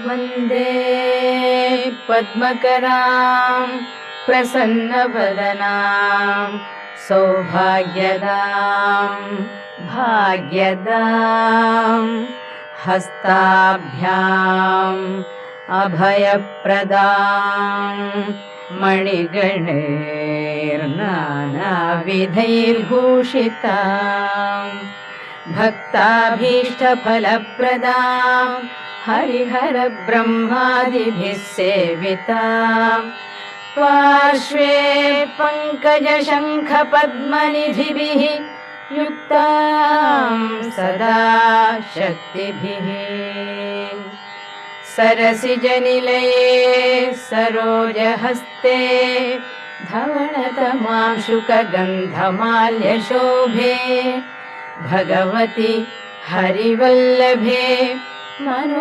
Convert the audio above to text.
वन्दे पद्मकरां प्रसन्नवदनां सौभाग्यदां भाग्यदां हस्ताभ्याम् अभयप्रदां मणिगणैर्नानाविधैर्भूषितां भक्ताभीष्टफलप्रदां हरिहरब्रह्मादिभिः सेवितां पार्श्वे पङ्कजशङ्खपद्मनिधिभिः युक्तां सदा शक्तिभिः सरसिजनिलये सरोजहस्ते धवळतमांशुकगन्धमाल्यशोभे भगवति हरिवल्लभे मनो